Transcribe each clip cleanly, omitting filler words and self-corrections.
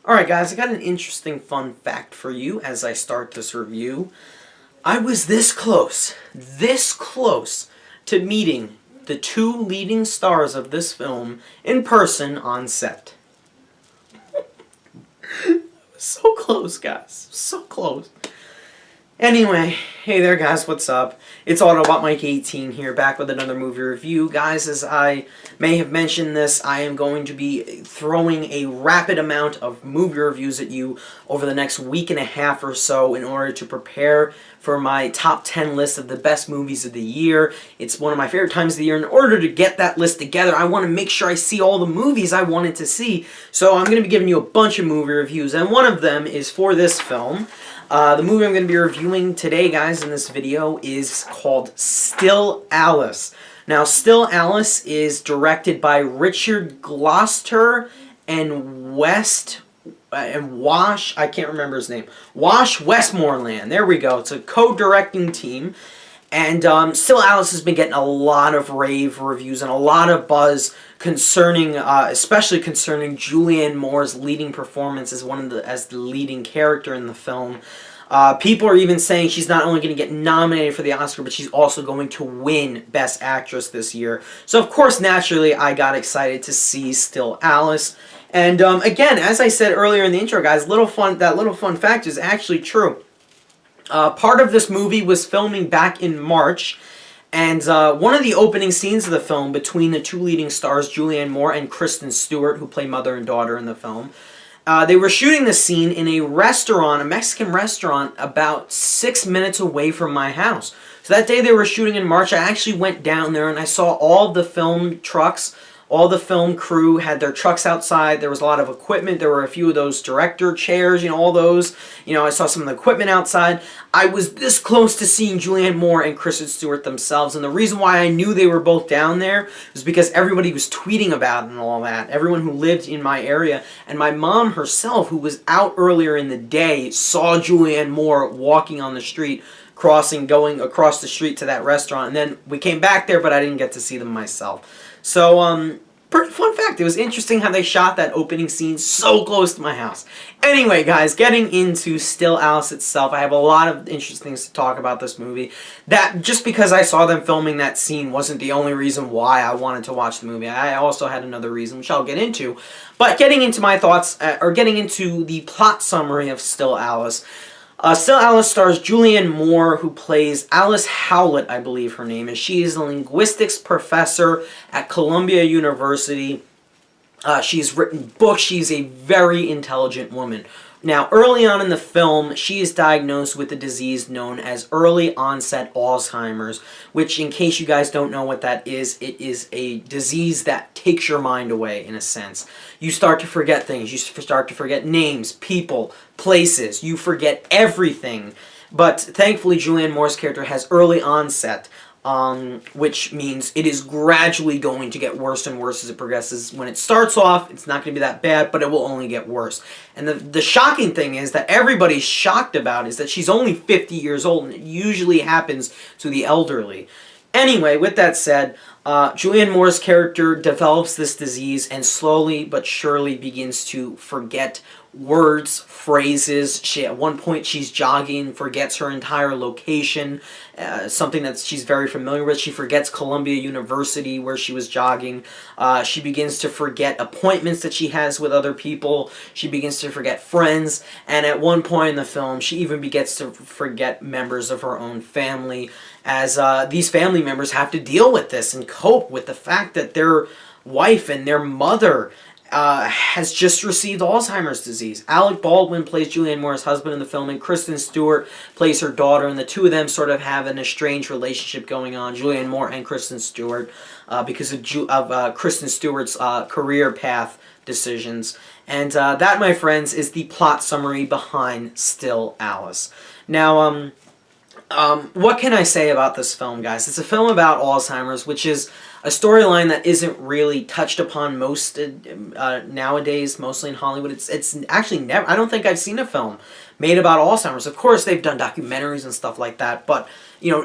Alright guys, I got an interesting fun fact for you as I start this review. I was this close to meeting the two leading stars of this film in person on set. So close, guys. So close. Anyway, hey there guys, what's up? It's Autobot Mike 18 here, back with another movie review. Guys, as I may have mentioned this, I am going to be throwing a rapid amount of movie reviews at you over the next week and a half or so in order to prepare for my top 10 list of the best movies of the year. It's one of my favorite times of the year. In order to get that list together, I want to make sure I see all the movies I wanted to see. So I'm going to be giving you a bunch of movie reviews, and one of them is for this film. The movie I'm going to be reviewing today, guys, in this video is called Still Alice. Now, Still Alice is directed by Richard Glatzer and I can't remember his name. Westmoreland. There we go. It's a co-directing team. And Still Alice has been getting a lot of rave reviews and a lot of buzz concerning, especially concerning Julianne Moore's leading performance as as the leading character in the film. People are even saying she's not only going to get nominated for the Oscar, but she's also going to win Best Actress this year. So, of course, naturally, I got excited to see Still Alice. And again, as I said earlier in the intro, guys, that little fun fact is actually true. Part of this movie was filming back in March, and one of the opening scenes of the film between the two leading stars, Julianne Moore and Kristen Stewart, who play mother and daughter in the film, they were shooting the scene in a restaurant, a Mexican restaurant, about 6 minutes away from my house. So that day they were shooting in March, I actually went down there and I saw all the film trucks. All the film crew had their trucks outside. There was a lot of equipment. There were a few of those director chairs, all those. I saw some of the equipment outside. I was this close to seeing Julianne Moore and Kristen Stewart themselves. And the reason why I knew they were both down there was because everybody was tweeting about it and all that. Everyone who lived in my area. And my mom herself, who was out earlier in the day, saw Julianne Moore walking on the street, going across the street to that restaurant. And then we came back there, but I didn't get to see them myself. So, pretty fun fact. It was interesting how they shot that opening scene so close to my house. Anyway, guys, getting into Still Alice itself, I have a lot of interesting things to talk about this movie. That, just because I saw them filming that scene wasn't the only reason why I wanted to watch the movie. I also had another reason, which I'll get into. But getting into my thoughts, or getting into the plot summary of Still Alice. Still Alice stars Julianne Moore, who plays Alice Howlett, I believe her name is. She is a linguistics professor at Columbia University. She's written books. She's a very intelligent woman. Now, early on in the film, she is diagnosed with a disease known as early onset Alzheimer's, which, in case you guys don't know what that is, it is a disease that takes your mind away, in a sense. You start to forget things. You start to forget names, people, places. You forget everything. But thankfully, Julianne Moore's character has early onset, which means it is gradually going to get worse and worse as it progresses. When it starts off, it's not going to be that bad, but it will only get worse. And the shocking thing is that everybody's shocked about is that she's only 50 years old, and it usually happens to the elderly. Anyway, with that said, Julianne Moore's character develops this disease and slowly but surely begins to forget words, phrases. At one point she's jogging, forgets her entire location, something that she's very familiar with. She forgets Columbia University where she was jogging. She begins to forget appointments that she has with other people. She begins to forget friends, and at one point in the film she even begins to forget members of her own family, as these family members have to deal with this and cope with the fact that their wife and their mother has just received Alzheimer's disease. Alec Baldwin plays Julianne Moore's husband in the film, and Kristen Stewart plays her daughter, and the two of them sort of have an estranged relationship going on, Julianne Moore and Kristen Stewart, because of Kristen Stewart's career path decisions. And that, my friends, is the plot summary behind Still Alice. Now, what can I say about this film, guys? It's a film about Alzheimer's, which is a storyline that isn't really touched upon most nowadays, mostly in Hollywood. It's actually never. I don't think I've seen a film made about Alzheimer's. Of course, they've done documentaries and stuff like that, but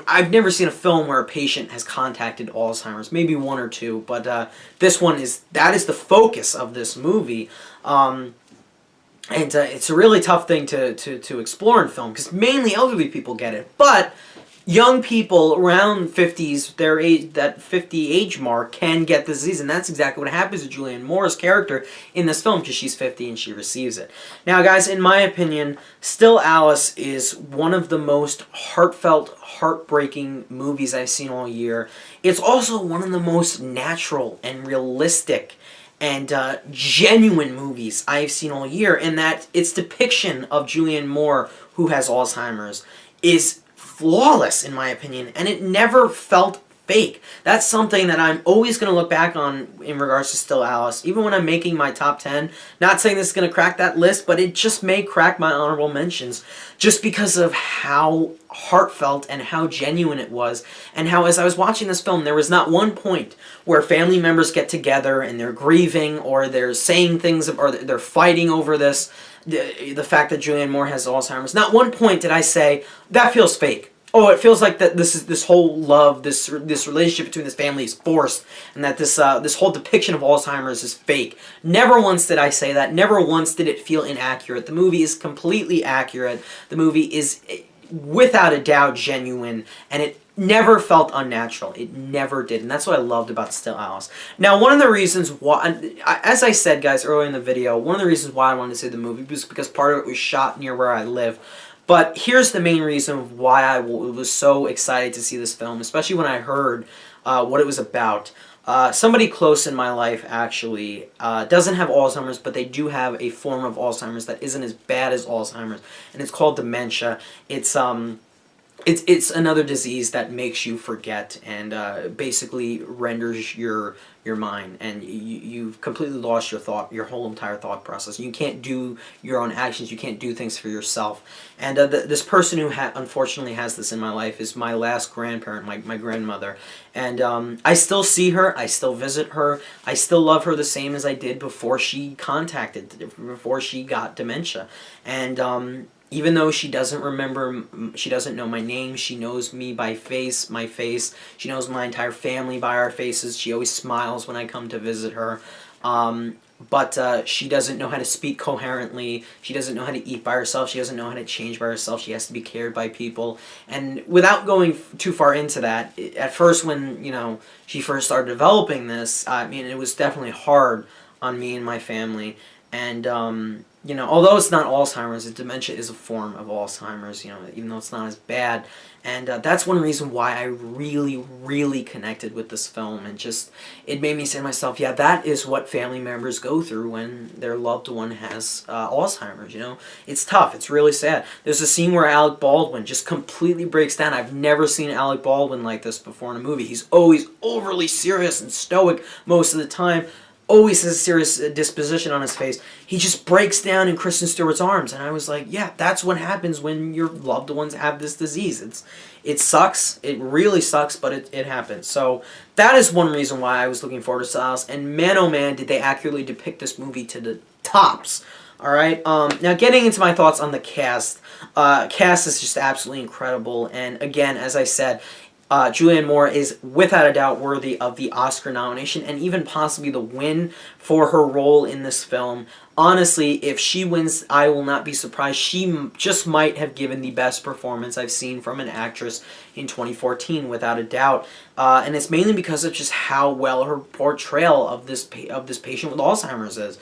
I've never seen a film where a patient has contacted Alzheimer's. Maybe one or two, but this one is the focus of this movie. And it's a really tough thing to explore in film, because mainly elderly people get it. But young people around 50s, their age, that 50 age mark, can get the disease. And that's exactly what happens to Julianne Moore's character in this film, because she's 50 and she receives it. Now, guys, in my opinion, Still Alice is one of the most heartfelt, heartbreaking movies I've seen all year. It's also one of the most natural and realistic and genuine movies I've seen all year, in that its depiction of Julianne Moore, who has Alzheimer's, is flawless, in my opinion, and it never felt fake. That's something that I'm always going to look back on in regards to Still Alice, even when I'm making my top 10. Not saying this is going to crack that list, but it just may crack my honorable mentions, just because of how heartfelt and how genuine it was, and how, as I was watching this film, there was not one point where family members get together and they're grieving, or they're saying things, or they're fighting over this, the fact that Julianne Moore has Alzheimer's. Not one point did I say, that feels fake. Oh, it feels like that this whole love, this relationship between this family is forced, and that this whole depiction of Alzheimer's is fake. Never once did I say that. Never once did it feel inaccurate. The movie is completely accurate. The movie is, without a doubt, genuine, and it never felt unnatural. It never did, and that's what I loved about Still Alice. Now, one of the reasons why, as I said, guys, earlier in the video, one of the reasons why I wanted to see the movie was because part of it was shot near where I live. But here's the main reason why I was so excited to see this film, especially when I heard what it was about. Somebody close in my life, actually, doesn't have Alzheimer's, but they do have a form of Alzheimer's that isn't as bad as Alzheimer's, and it's called dementia. It's another disease that makes you forget, and basically renders your mind, and you've completely lost your whole entire thought process. You can't do your own actions. You can't do things for yourself. And this person who unfortunately has this in my life is my last grandparent, my grandmother. And I still see her. I still visit her. I still love her the same as I did before she got dementia. And even though she doesn't remember, she doesn't know my name, she knows me by my face, she knows my entire family by our faces, she always smiles when I come to visit her, but she doesn't know how to speak coherently, she doesn't know how to eat by herself, she doesn't know how to change by herself, she has to be cared by people. And without going too far into that, at first when, she first started developing this, I mean, it was definitely hard on me and my family. And although it's not Alzheimer's, dementia is a form of Alzheimer's, even though it's not as bad. And that's one reason why I really, really connected with this film. And just, it made me say to myself, yeah, that is what family members go through when their loved one has Alzheimer's, It's tough. It's really sad. There's a scene where Alec Baldwin just completely breaks down. I've never seen Alec Baldwin like this before in a movie. He's always overly serious and stoic most of the time. Always has a serious disposition on his face. He just breaks down in Kristen Stewart's arms, and I was like, yeah, that's what happens when your loved ones have this disease. It sucks. It really sucks, but it happens. So that is one reason why I was looking forward to Still Alice. And man, oh man, did they accurately depict this movie to the tops. All right. Now, getting into my thoughts on the cast. Cast is just absolutely incredible, and again, as I said, Julianne Moore is without a doubt worthy of the Oscar nomination and even possibly the win for her role in this film. Honestly, if she wins, I will not be surprised. She just might have given the best performance I've seen from an actress in 2014, without a doubt. And it's mainly because of just how well her portrayal of this patient with Alzheimer's is.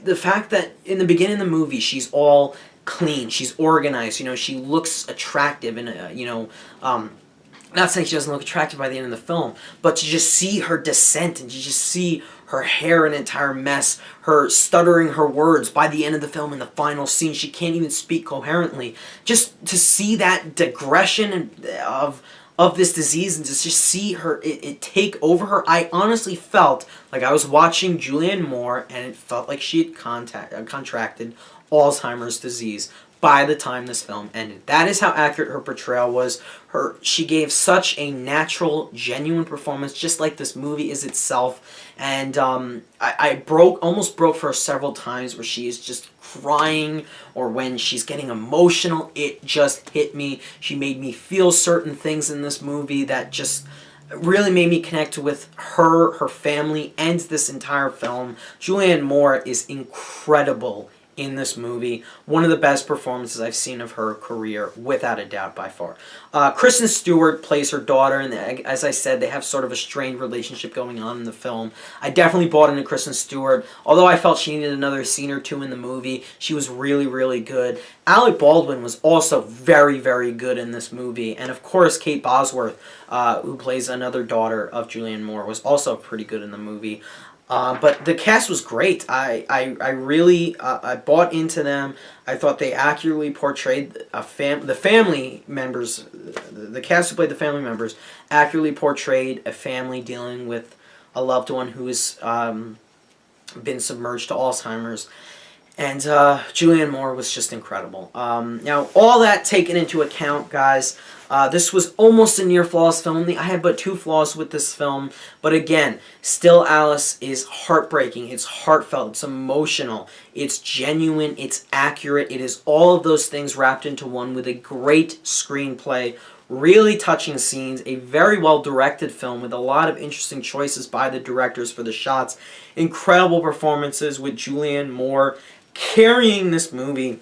The fact that in the beginning of the movie she's all clean, she's organized, she looks attractive, and not saying she doesn't look attractive by the end of the film, but to just see her descent and to just see her hair an entire mess, her stuttering her words by the end of the film in the final scene, she can't even speak coherently. Just to see that digression of this disease and to just see her it take over her, I honestly felt like I was watching Julianne Moore, and it felt like she had contracted Alzheimer's disease by the time this film ended. That is how accurate her portrayal was. She gave such a natural, genuine performance, just like this movie is itself. And I almost broke for her several times where she is just crying, or when she's getting emotional. It just hit me. She made me feel certain things in this movie that just really made me connect with her family, and this entire film. Julianne Moore is incredible in this movie. One of the best performances I've seen of her career, without a doubt, by far. Kristen Stewart plays her daughter, and as I said, they have sort of a strained relationship going on in the film. I definitely bought into Kristen Stewart. Although I felt she needed another scene or two in the movie, she was really, really good. Alec Baldwin was also very, very good in this movie. And of course, Kate Bosworth, who plays another daughter of Julianne Moore, was also pretty good in the movie. But the cast was great. I really I bought into them. I thought they accurately portrayed the family members. The cast who played the family members accurately portrayed a family dealing with a loved one who has been submerged to Alzheimer's. And Julianne Moore was just incredible. Now, all that taken into account, guys, this was almost a near flawless film. I had but 2 flaws with this film. But again, Still Alice is heartbreaking. It's heartfelt. It's emotional. It's genuine. It's accurate. It is all of those things wrapped into one with a great screenplay. Really touching scenes, a very well-directed film with a lot of interesting choices by the directors for the shots. Incredible performances with Julianne Moore carrying this movie.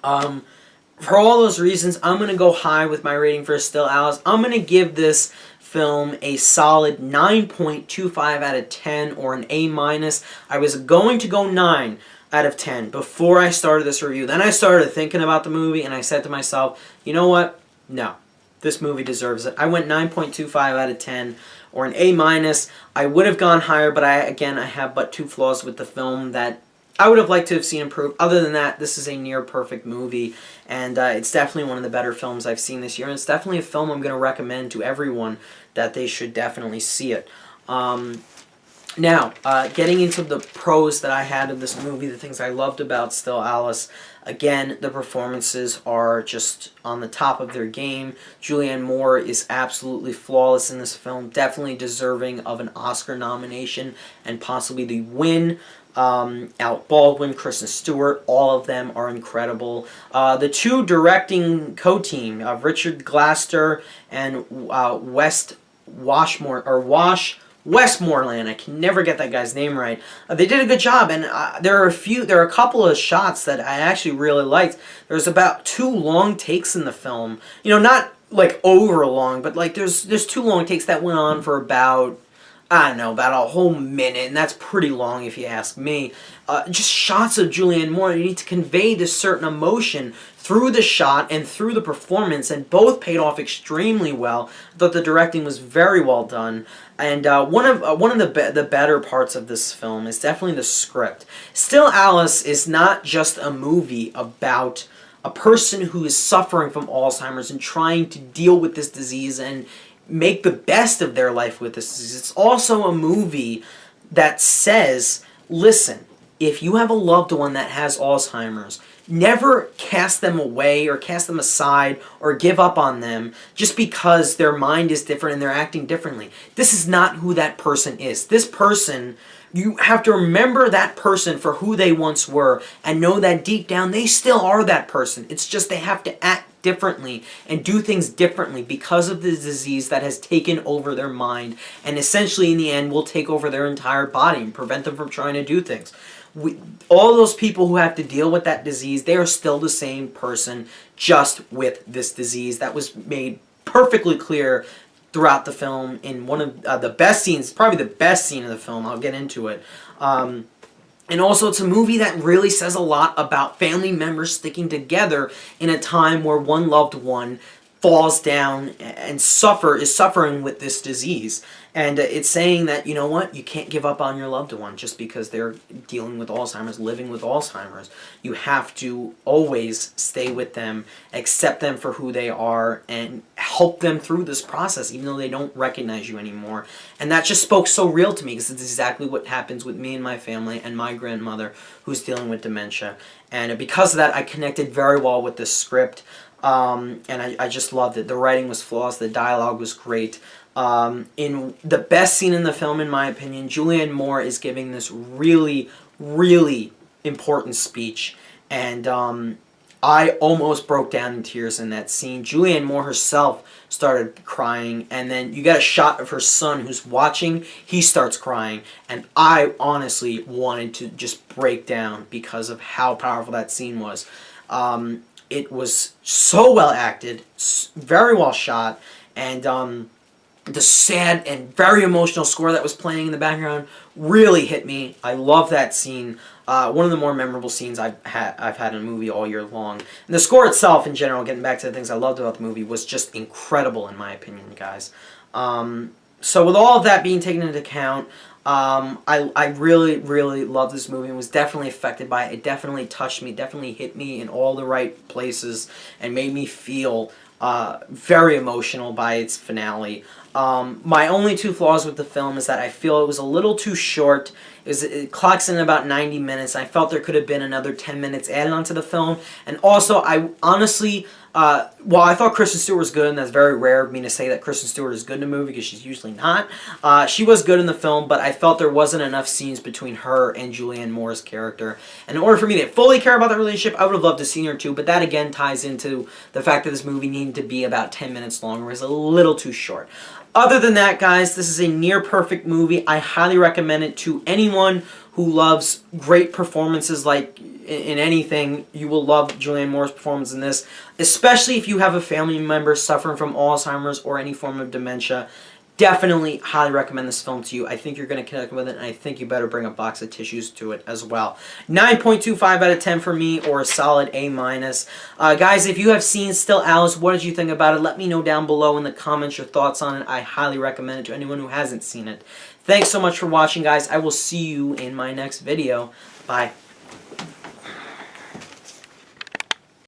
For all those reasons, I'm going to go high with my rating for Still Alice. I'm going to give this film a solid 9.25 out of 10, or an A-. I was going to go 9 out of 10 before I started this review. Then I started thinking about the movie, and I said to myself, you know what? No. This movie deserves it. I went 9.25 out of 10, or an A-. I would have gone higher, but I have but 2 flaws with the film that I would have liked to have seen improved. Other than that, this is a near-perfect movie, and it's definitely one of the better films I've seen this year, and it's definitely a film I'm going to recommend to everyone that they should definitely see it. Now, getting into the pros that I had of this movie, the things I loved about Still Alice, again, the performances are just on the top of their game. Julianne Moore is absolutely flawless in this film, definitely deserving of an Oscar nomination and possibly the win. Alec Baldwin, Kristen Stewart, all of them are incredible. The 2 directing co-team, Richard Glatzer and Westmoreland. I can never get that guy's name right. They did a good job, and there are a couple of shots that I actually really liked. There's about 2 long takes in the film. You know, not like over long, but like there's 2 long takes that went on for about, I don't know, about a whole minute, and that's pretty long if you ask me. Just shots of Julianne Moore. You need to convey this certain emotion through the shot and through the performance, and both paid off extremely well. I thought the directing was very well done, and one of the better parts of this film is definitely the script. Still Alice is not just a movie about a person who is suffering from Alzheimer's and trying to deal with this disease and make the best of their life with this disease. It's also a movie that says, listen, if you have a loved one that has Alzheimer's, never cast them away or cast them aside or give up on them just because their mind is different and they're acting differently. This is not who that person is. This person, you have to remember that person for who they once were and know that deep down they still are that person. It's just they have to act differently and do things differently because of the disease that has taken over their mind and essentially in the end will take over their entire body and prevent them from trying to do things. All those people who have to deal with that disease, they are still the same person, just with this disease. That was made perfectly clear throughout the film in one of the best scenes, probably the best scene of the film. I'll get into it. And also, it's a movie that really says a lot about family members sticking together in a time where one loved one falls down and is suffering with this disease. And it's saying that, you know what, you can't give up on your loved one just because they're dealing with Alzheimer's, living with Alzheimer's. You have to always stay with them, accept them for who they are, and help them through this process, even though they don't recognize you anymore. And that just spoke so real to me, because it's exactly what happens with me and my family and my grandmother who's dealing with dementia. And because of that, I connected very well with the script, and I just loved it. The writing was flawless, the dialogue was great. In the best scene in the film, in my opinion, Julianne Moore is giving this really, really important speech. And I almost broke down in tears in that scene. Julianne Moore herself started crying, and then you get a shot of her son who's watching. He starts crying, and I honestly wanted to just break down because of how powerful that scene was. It was so well acted, very well shot, and the sad and very emotional score that was playing in the background really hit me. I love that scene. One of the more memorable scenes I've had in a movie all year long. And the score itself, in general, getting back to the things I loved about the movie, was just incredible in my opinion, guys. So with all of that being taken into account, I really, really love this movie and was definitely affected by it. It definitely touched me, definitely hit me in all the right places, and made me feel very emotional by its finale. My only two flaws with the film is that I feel it was a little too short. It clocks in about 90 minutes. I felt there could have been another 10 minutes added onto the film. And also, I honestly, while I thought Kristen Stewart was good, and that's very rare of me to say that Kristen Stewart is good in a movie because she's usually not, she was good in the film, but I felt there wasn't enough scenes between her and Julianne Moore's character. And in order for me to fully care about the relationship, I would have loved to see her too, but that again ties into the fact that this movie needed to be about 10 minutes longer. It was a little too short. Other than that, guys, this is a near-perfect movie. I highly recommend it to anyone who loves great performances like in anything. You will love Julianne Moore's performance in this, especially if you have a family member suffering from Alzheimer's or any form of dementia. Definitely highly recommend this film to you. I think you're going to connect with it, and I think you better bring a box of tissues to it as well. 9.25 out of 10 for me, or a solid A-. Guys, if you have seen Still Alice, what did you think about it? Let me know down below in the comments your thoughts on it. I highly recommend it to anyone who hasn't seen it. Thanks so much for watching, guys. I will see you in my next video. Bye.